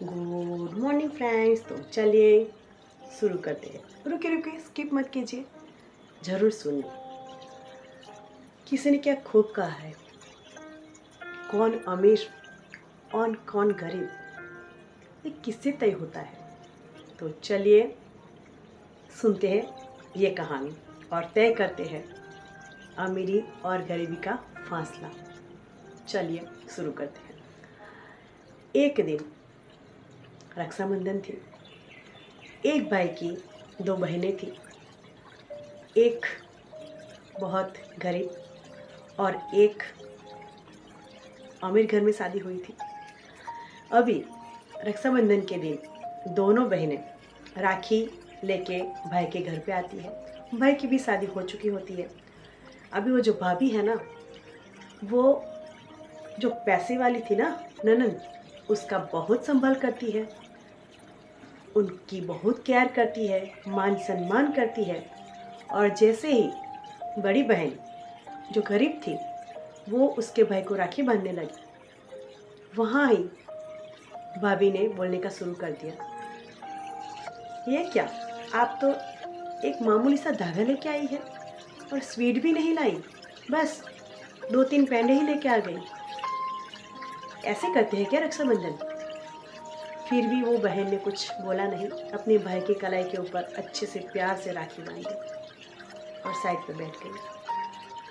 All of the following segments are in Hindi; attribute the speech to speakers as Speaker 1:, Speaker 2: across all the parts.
Speaker 1: Good morning friends. तो चलिए शुरू करते हैं। रुके रुके, स्किप मत कीजिए, ज़रूर सुनिए। किसी ने क्या खूब कहा है, कौन अमीर और कौन गरीब ये किससे तय होता है। तो चलिए सुनते हैं ये कहानी और तय करते हैं अमीरी और गरीबी का फासला। चलिए शुरू करते हैं। एक दिन रक्षाबंधन थी। एक भाई की दो बहनें थी। एक बहुत गरीब और एक अमीर घर में शादी हुई थी। अभी रक्षाबंधन के दिन दोनों बहनें राखी लेके भाई के घर पे आती है। भाई की भी शादी हो चुकी होती है। अभी वो जो भाभी है ना, वो जो पैसे वाली थी ना ननद, उसका बहुत संभाल करती है, उनकी बहुत केयर करती है, मान सम्मान करती है। और जैसे ही बड़ी बहन जो गरीब थी वो उसके भाई को राखी बांधने लगी, वहाँ ही भाभी ने बोलने का शुरू कर दिया, ये क्या, आप तो एक मामूली सा धागा लेके आई है और स्वीट भी नहीं लाई, बस दो तीन पेंडे ही लेके आ गई। ऐसे करते हैं क्या रक्षाबंधन। फिर भी वो बहन ने कुछ बोला नहीं, अपने भाई के कलाई के ऊपर अच्छे से प्यार से राखी बांधी और साइड पे बैठ गई।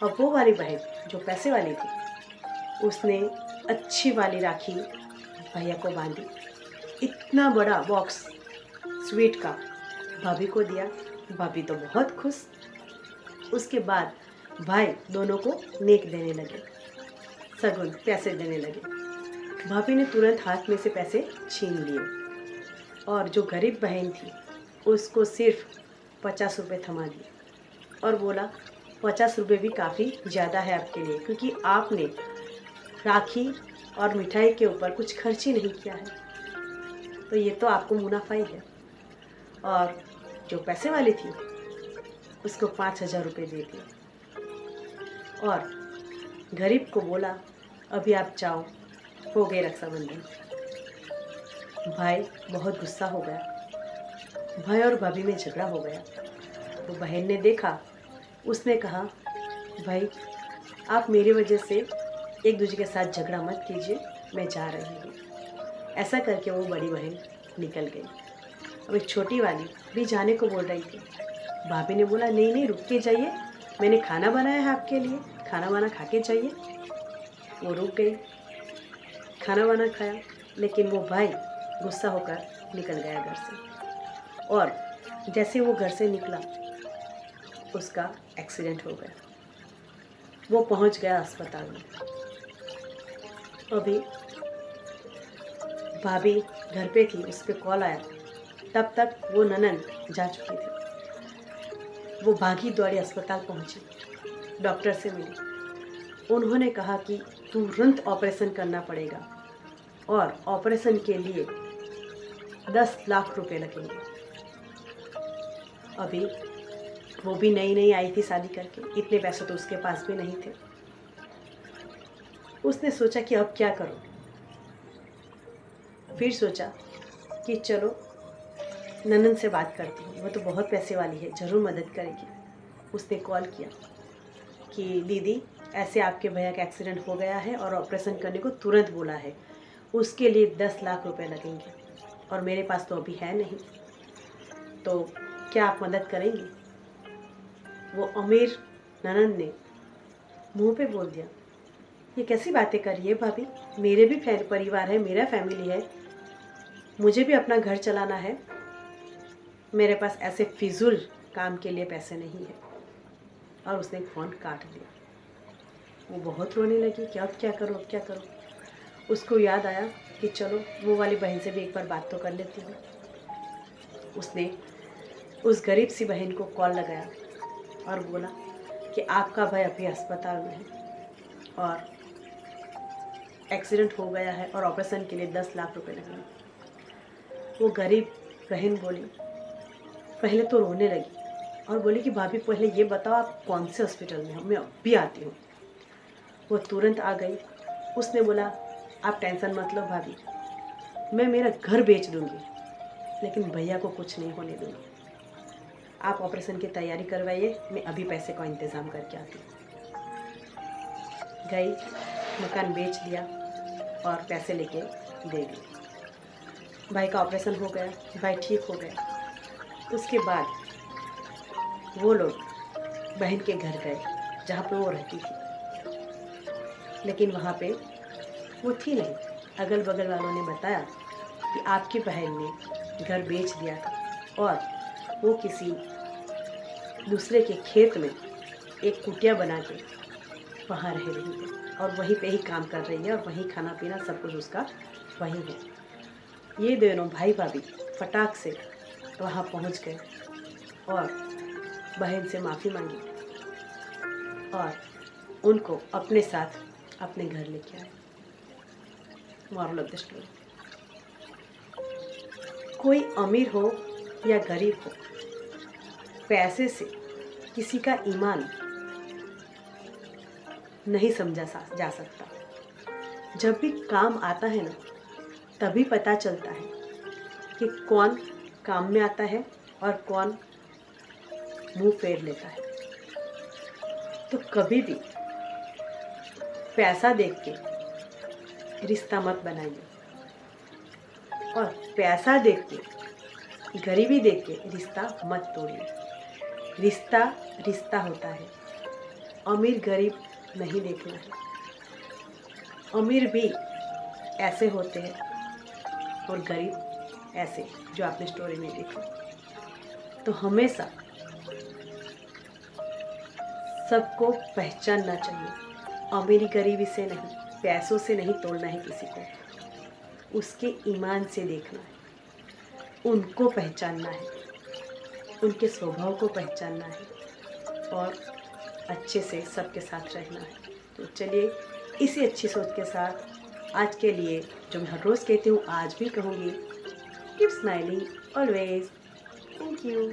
Speaker 1: और वो वाली बहन जो पैसे वाली थी, उसने अच्छी वाली राखी भैया को बांधी। इतना बड़ा बॉक्स स्वीट का भाभी को दिया। भाभी तो बहुत खुश। उसके बाद भाई दोनों को नेक देने लगे, सगुन पैसे देने लगे। भाभी ने तुरंत हाथ में से पैसे छीन लिए और जो गरीब बहन थी उसको सिर्फ 50 रुपये थमा दिए और बोला, 50 रुपये भी काफ़ी ज़्यादा है आपके लिए, क्योंकि आपने राखी और मिठाई के ऊपर कुछ खर्च ही नहीं किया है, तो ये तो आपको मुनाफा ही है। और जो पैसे वाली थी उसको 5,000 रुपये दे दिए और गरीब को बोला, अभी आप जाओ, हो गए रक्षाबंधन। भाई बहुत गुस्सा हो गया। भाई और भाभी में झगड़ा हो गया। तो बहन ने देखा, उसने कहा, भाई आप मेरी वजह से एक दूसरे के साथ झगड़ा मत कीजिए, मैं जा रही हूँ। ऐसा करके वो बड़ी बहन निकल गई। अब एक छोटी वाली भी जाने को बोल रही थी। भाभी ने बोला, नहीं नहीं, रुक के जाइए, मैंने खाना बनाया है आपके लिए, खाना वाना खा के जाइए। वो रुक गई, खाना वाना खाया, लेकिन वो भाई गुस्सा होकर निकल गया घर से। और जैसे वो घर से निकला उसका एक्सीडेंट हो गया। वो पहुंच गया अस्पताल में। अभी भाभी घर पे थी, उस पर कॉल आया, तब तक वो ननद जा चुकी थी। वो भागी दौड़ी अस्पताल पहुंची, डॉक्टर से मिली। उन्होंने कहा कि तुरंत ऑपरेशन करना पड़ेगा और ऑपरेशन के लिए 10 लाख रुपए लगेंगे। अभी वो भी नई नई आई थी शादी करके, इतने पैसे तो उसके पास भी नहीं थे। उसने सोचा कि अब क्या करूं। फिर सोचा कि चलो ननद से बात करती हूँ, वो तो बहुत पैसे वाली है, ज़रूर मदद करेगी। उसने कॉल किया कि दीदी, ऐसे आपके भैया का एक्सीडेंट हो गया है और ऑपरेशन करने को तुरंत बोला है, उसके लिए 10 लाख रुपए लगेंगे और मेरे पास तो अभी है नहीं, तो क्या आप मदद करेंगी। वो अमीर ननद ने मुंह पे बोल दिया, ये कैसी बातें कर रही है भाभी, मेरे भी परिवार है, मेरा फैमिली है, मुझे भी अपना घर चलाना है, मेरे पास ऐसे फिजूल काम के लिए पैसे नहीं है। और उसने फ़ोन काट दिया। वो बहुत रोने लगी कि अब क्या करूँ, अब क्या करूँ। उसको याद आया कि चलो वो वाली बहन से भी एक बार बात तो कर लेती हूँ। उसने उस गरीब सी बहन को कॉल लगाया और बोला कि आपका भाई अभी अस्पताल में है और एक्सीडेंट हो गया है और ऑपरेशन के लिए 10 लाख रुपए लगेंगे। वो गरीब बहन बोली, पहले तो रोने लगी और बोली कि भाभी पहले ये बताओ आप कौन से हॉस्पिटल में हो, मैं अभी आती हूँ। वो तुरंत आ गई। उसने बोला, आप टेंशन मत लो भाभी, मैं मेरा घर बेच दूँगी लेकिन भैया को कुछ नहीं होने दूँगी। आप ऑपरेशन की तैयारी करवाइए, मैं अभी पैसे का इंतज़ाम करके आती हूँ। गई, मकान बेच दिया और पैसे लेके दे दिए। भाई का ऑपरेशन हो गया, भाई ठीक हो गया। उसके बाद वो लोग बहन के घर गए जहाँ पे वो रहती थी, लेकिन वहाँ पे वो थी नहीं। अगल बगल वालों ने बताया कि आपकी बहन ने घर बेच दिया था और वो किसी दूसरे के खेत में एक कुटिया बना के वहाँ रह रही है और वहीं पे ही काम कर रही है और वहीं खाना पीना सब कुछ उसका वहीं है। ये दोनों भाई भाभी फटाक से वहाँ पहुँच गए और बहन से माफ़ी मांगी और उनको अपने साथ अपने घर लेके आए। मॉरल ऑफ द स्टोरी, कोई अमीर हो या गरीब हो, पैसे से किसी का ईमान नहीं समझा जा सकता। जब भी काम आता है ना, तभी पता चलता है कि कौन काम में आता है और कौन मुंह फेर लेता है। तो कभी भी पैसा देख के रिश्ता मत बनाइए और पैसा देख के, गरीबी देख के रिश्ता मत तोड़िए। रिश्ता रिश्ता होता है, अमीर गरीब नहीं देखना है। अमीर भी ऐसे होते हैं और गरीब ऐसे, जो आपने स्टोरी में देखा। तो हमेशा सबको पहचानना चाहिए। अमीरी गरीबी से नहीं, पैसों से नहीं तोड़ना है किसी को, उसके ईमान से देखना है, उनको पहचानना है, उनके स्वभाव को पहचानना है और अच्छे से सबके साथ रहना है। तो चलिए, इसी अच्छी सोच के साथ आज के लिए जो मैं हर रोज़ कहती हूँ आज भी कहूँगी, keep smiling always. Thank you.